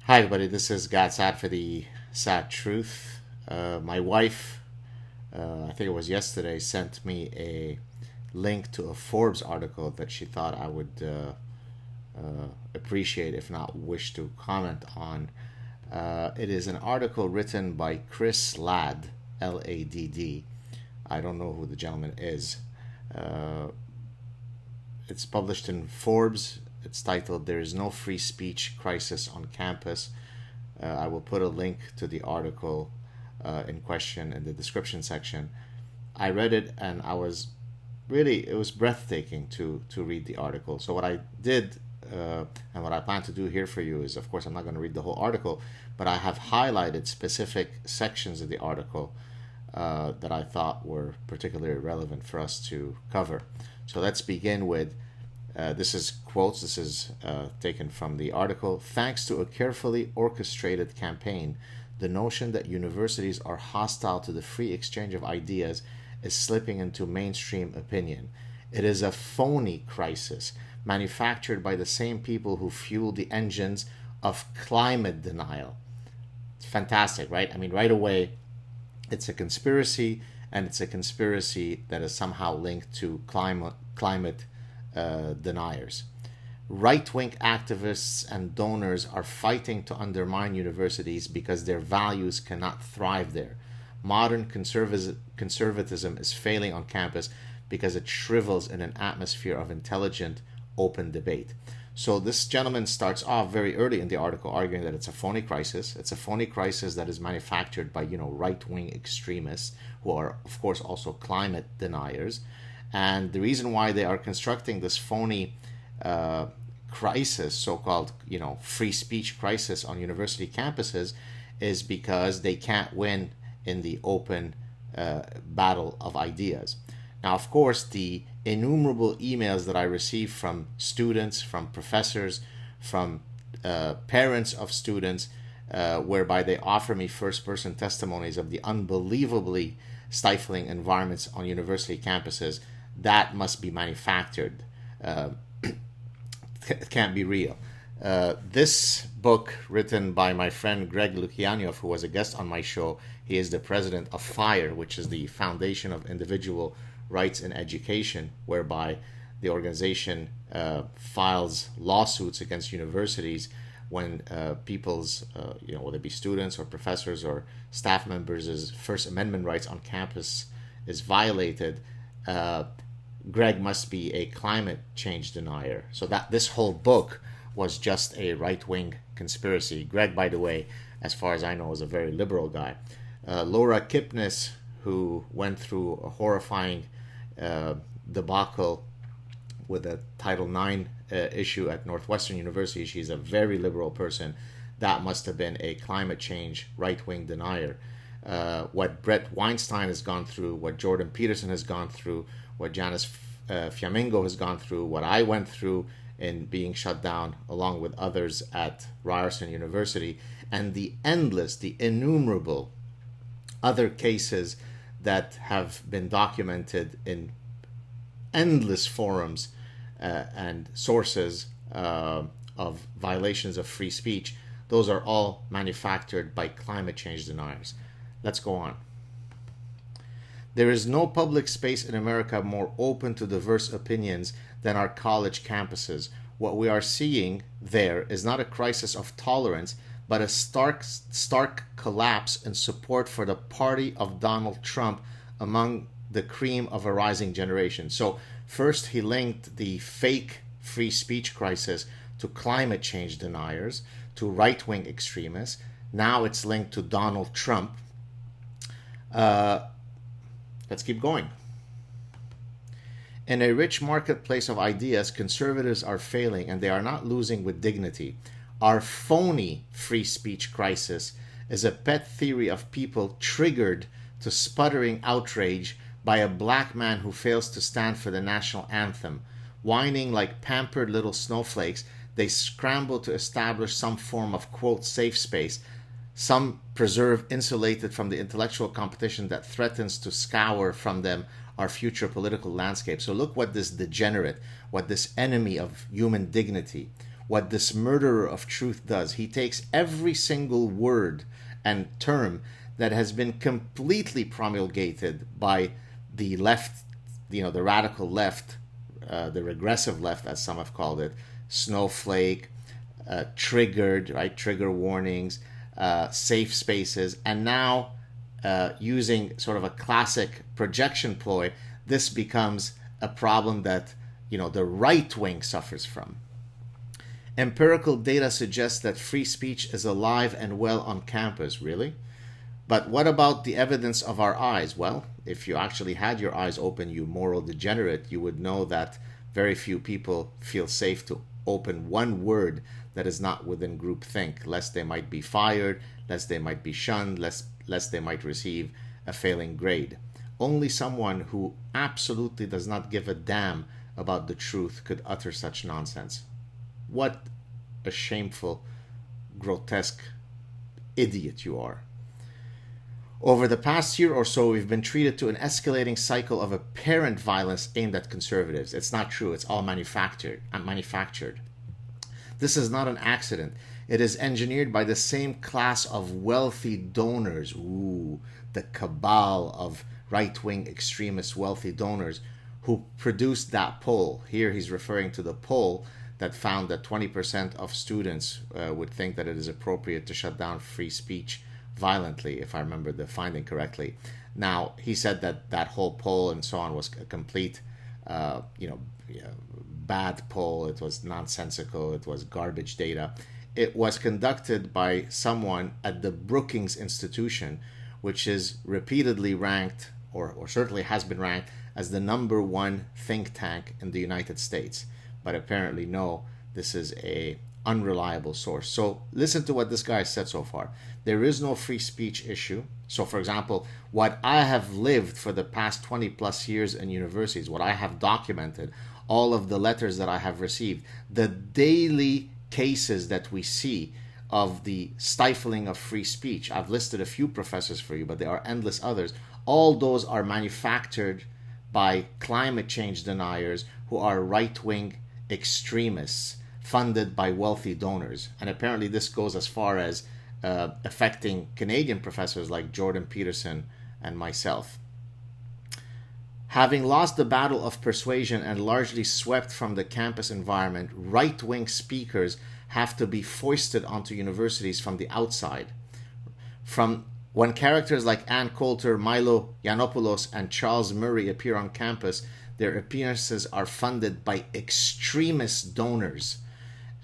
Hi, everybody. This is Saad for the Sad Truth. My wife, I think it was yesterday, sent me a link to a Forbes article that she thought I would appreciate, if not wish to comment on. It is an article written by Chris Ladd, Ladd. I don't know who the gentleman is. It's published in Forbes. It's titled, "There is no free speech crisis on campus." I will put a link to the article in question in the description section. I read it and it was breathtaking to read the article. So what I did and what I plan to do here for you is, of course, I'm not going to read the whole article, but I have highlighted specific sections of the article that I thought were particularly relevant for us to cover. So let's begin with this is quotes. This is taken from the article. "Thanks to a carefully orchestrated campaign, the notion that universities are hostile to the free exchange of ideas is slipping into mainstream opinion. It is a phony crisis manufactured by the same people who fuel the engines of climate denial." It's fantastic, right? I mean, right away, it's a conspiracy, and it's a conspiracy that is somehow linked to climate deniers. Right-wing activists and donors are fighting to undermine universities because their values cannot thrive there. Modern conservatism is failing on campus because it shrivels in an atmosphere of intelligent, open debate. So this gentleman starts off very early in the article arguing that it's a phony crisis. It's a phony crisis that is manufactured by, right-wing extremists who are, of course, also climate deniers. And the reason why they are constructing this phony crisis, so-called, free speech crisis on university campuses, is because they can't win in the open battle of ideas. Now, of course, the innumerable emails that I receive from students, from professors, from parents of students, whereby they offer me first-person testimonies of the unbelievably stifling environments on university campuses, that must be manufactured. It can't be real. This book, written by my friend Greg Lukianoff, who was a guest on my show, he is the president of FIRE, which is the Foundation of Individual Rights in Education, whereby the organization files lawsuits against universities when people's, whether it be students or professors or staff members' First Amendment rights on campus is violated. Greg must be a climate change denier. So that this whole book was just a right-wing conspiracy. Greg, by the way, as far as I know, is a very liberal guy. Laura Kipnis, who went through a horrifying debacle with a Title IX issue at Northwestern University, she's a very liberal person. That must have been a climate change right-wing denier. What Brett Weinstein has gone through, what Jordan Peterson has gone through, what Janice Fiamingo has gone through, what I went through in being shut down along with others at Ryerson University, and the innumerable other cases that have been documented in endless forums and sources of violations of free speech. Those are all manufactured by climate change deniers. Let's go on. "There is no public space in America more open to diverse opinions than our college campuses. What we are seeing there is not a crisis of tolerance, but a stark collapse in support for the party of Donald Trump among the cream of a rising generation." So first he linked the fake free speech crisis to climate change deniers, to right-wing extremists. Now it's linked to Donald Trump. Let's keep going. "In a rich marketplace of ideas, conservatives are failing, and they are not losing with dignity. Our phony free speech crisis is a pet theory of people triggered to sputtering outrage by a black man who fails to stand for the national anthem. Whining like pampered little snowflakes, they scramble to establish some form of, quote, safe space. Some preserve insulated from the intellectual competition that threatens to scour from them our future political landscape." So look what this degenerate, what this enemy of human dignity, what this murderer of truth does. He takes every single word and term that has been completely promulgated by the left, the radical left, the regressive left, as some have called it, snowflake, triggered, right? Trigger warnings, safe spaces, and now using sort of a classic projection ploy, this becomes a problem that the right wing suffers from. Empirical data suggests that free speech is alive and well on campus. Really? But what about the evidence of our eyes? Well, if you actually had your eyes open, you moral degenerate, you would know that very few people feel safe to open one word that is not within groupthink, lest they might be fired, lest they might be shunned, lest they might receive a failing grade. Only someone who absolutely does not give a damn about the truth could utter such nonsense. What a shameful, grotesque idiot you are. Over the past year or so, we've been treated to an escalating cycle of apparent violence aimed at conservatives. It's not true. It's all manufactured. This is not an accident. It is engineered by the same class of wealthy donors. Ooh, the cabal of right-wing extremist wealthy donors who produced that poll. Here he's referring to the poll that found that 20% of students would think that it is appropriate to shut down free speech violently, if I remember the finding correctly. Now, he said that that whole poll and so on was a complete, bad poll. It was nonsensical. It was garbage data. It was conducted by someone at the Brookings Institution, which is repeatedly ranked, or certainly has been ranked, as the #1 think tank in the United States. But apparently, no, this is a unreliable source. So listen to what this guy said so far. There is no free speech issue. So for example, what I have lived for the past 20 plus years in universities, what I have documented, all of the letters that I have received, the daily cases that we see of the stifling of free speech. I've listed a few professors for you, but there are endless others. All those are manufactured by climate change deniers who are right-wing extremists funded by wealthy donors. And apparently this goes as far as affecting Canadian professors like Jordan Peterson and myself. Having lost the battle of persuasion and largely swept from the campus environment, right-wing speakers have to be foisted onto universities from the outside. From when characters like Ann Coulter, Milo Yiannopoulos, and Charles Murray appear on campus, their appearances are funded by extremist donors,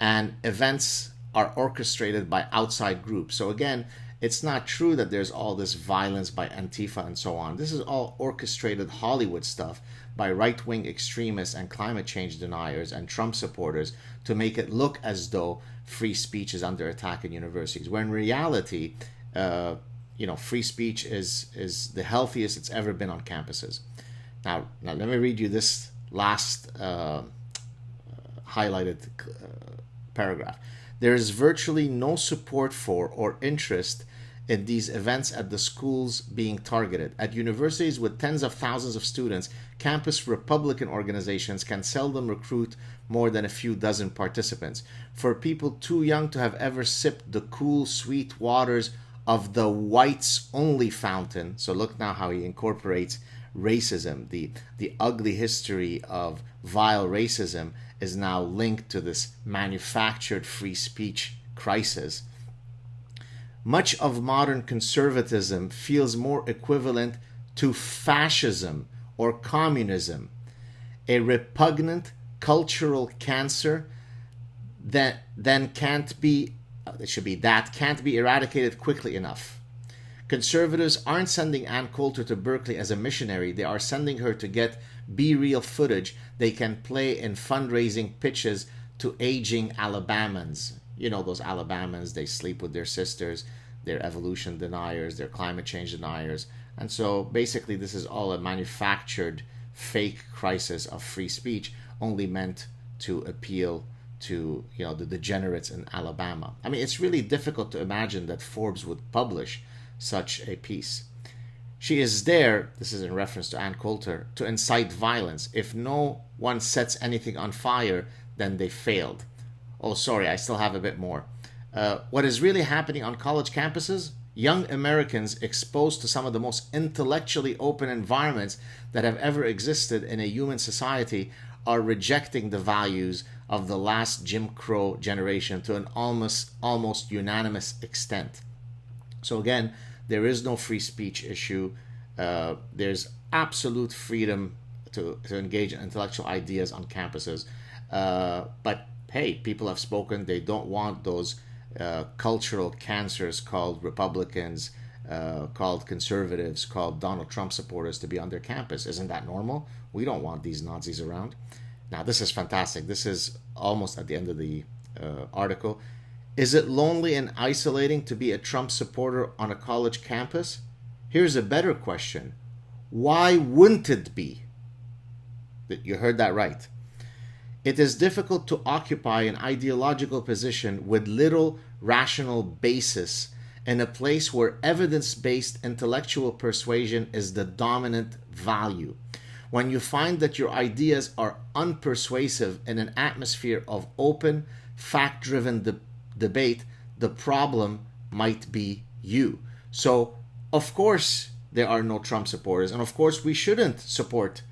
and events are orchestrated by outside groups. So again, it's not true that there's all this violence by Antifa and so on. This is all orchestrated Hollywood stuff by right-wing extremists and climate change deniers and Trump supporters to make it look as though free speech is under attack in universities, when in reality, free speech is the healthiest it's ever been on campuses. Now let me read you this last highlighted paragraph. There is virtually no support for or interest in these events at the schools being targeted. At universities with tens of thousands of students, campus Republican organizations can seldom recruit more than a few dozen participants. For people too young to have ever sipped the cool, sweet waters of the whites-only fountain, so look now how he incorporates racism, the ugly history of vile racism is now linked to this manufactured free speech crisis. Much of modern conservatism feels more equivalent to fascism or communism, a repugnant cultural cancer that can't be eradicated quickly enough. Conservatives aren't sending Ann Coulter to Berkeley as a missionary. They are sending her to get B-reel footage they can play in fundraising pitches to aging Alabamans. You know those Alabamans, they sleep with their sisters, they're evolution deniers, they're climate change deniers. And so basically this is all a manufactured fake crisis of free speech, only meant to appeal to the degenerates in Alabama. I mean, it's really difficult to imagine that Forbes would publish such a piece. She is there, this is in reference to Ann Coulter, to incite violence. If no one sets anything on fire, then they failed. Oh, sorry, I still have a bit more. What is really happening on college campuses? Young Americans exposed to some of the most intellectually open environments that have ever existed in a human society are rejecting the values of the last Jim Crow generation to an almost unanimous extent. So again, there is no free speech issue. There's absolute freedom to engage in intellectual ideas on campuses. But hey, people have spoken. They don't want those cultural cancers called Republicans, called conservatives, called Donald Trump supporters to be on their campus. Isn't that normal? We don't want these Nazis around. Now, this is fantastic. This is almost at the end of the article. Is it lonely and isolating to be a Trump supporter on a college campus? Here's a better question. Why wouldn't it be? You heard that right. It is difficult to occupy an ideological position with little rational basis in a place where evidence-based intellectual persuasion is the dominant value. When you find that your ideas are unpersuasive in an atmosphere of open, fact-driven debate, the problem might be you. So, of course, there are no Trump supporters, and of course, we shouldn't support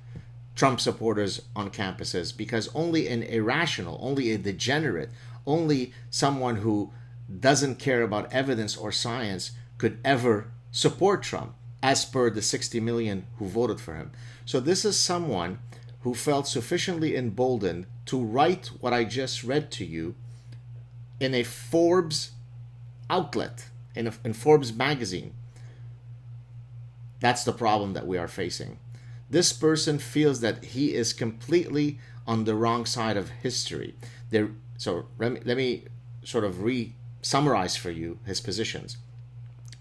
Trump supporters on campuses, because only an irrational, only a degenerate, only someone who doesn't care about evidence or science could ever support Trump, as per the 60 million who voted for him. So this is someone who felt sufficiently emboldened to write what I just read to you in a Forbes outlet, in Forbes magazine. That's the problem that we are facing. This person feels that he is completely on the wrong side of history. So let me sort of summarize for you his positions.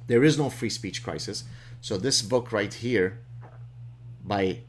There is no free speech crisis. So this book right here by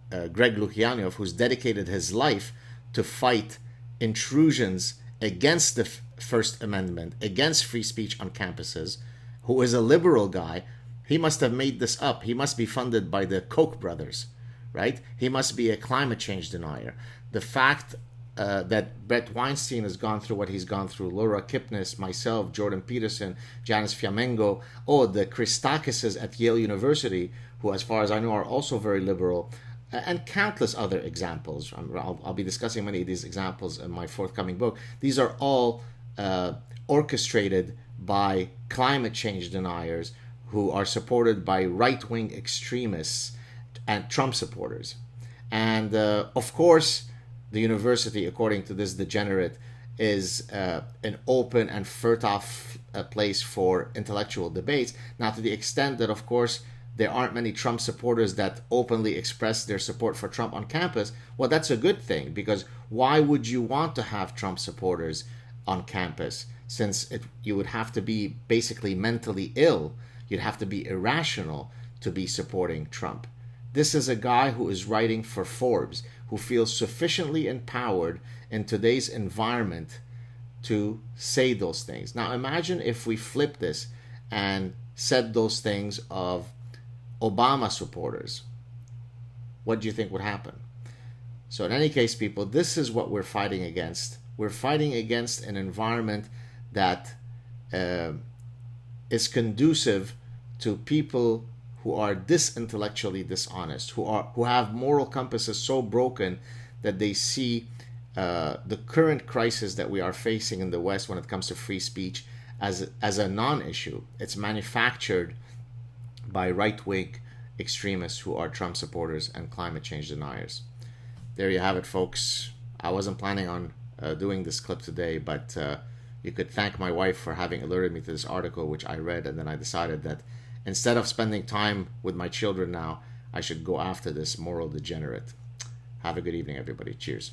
Greg Lukianoff, who's dedicated his life to fight intrusions against the First Amendment, against free speech on campuses, who is a liberal guy, he must have made this up. He must be funded by the Koch brothers, right? He must be a climate change denier. The fact that Brett Weinstein has gone through what he's gone through, Laura Kipnis, myself, Jordan Peterson, Janice Fiamengo, the Christakises at Yale University, who as far as I know are also very liberal, and countless other examples. I'll be discussing many of these examples in my forthcoming book. These are all orchestrated by climate change deniers who are supported by right-wing extremists and Trump supporters. And of course, the university, according to this degenerate, is an open and fertile place for intellectual debates. Now, to the extent that, of course, there aren't many Trump supporters that openly express their support for Trump on campus, well, that's a good thing, because why would you want to have Trump supporters on campus? Since you would have to be basically mentally ill, you'd have to be irrational to be supporting Trump. This is a guy who is writing for Forbes, who feels sufficiently empowered in today's environment to say those things. Now imagine if we flip this and said those things of Obama supporters. What do you think would happen? So in any case, people, this is what we're fighting against. We're fighting against an environment that is conducive to people who are intellectually dishonest, who have moral compasses so broken that they see the current crisis that we are facing in the West when it comes to free speech as a non-issue. It's manufactured by right-wing extremists who are Trump supporters and climate change deniers. There you have it, folks. I wasn't planning on doing this clip today, but you could thank my wife for having alerted me to this article, which I read, and then I decided that instead of spending time with my children now, I should go after this moral degenerate. Have a good evening, everybody. Cheers.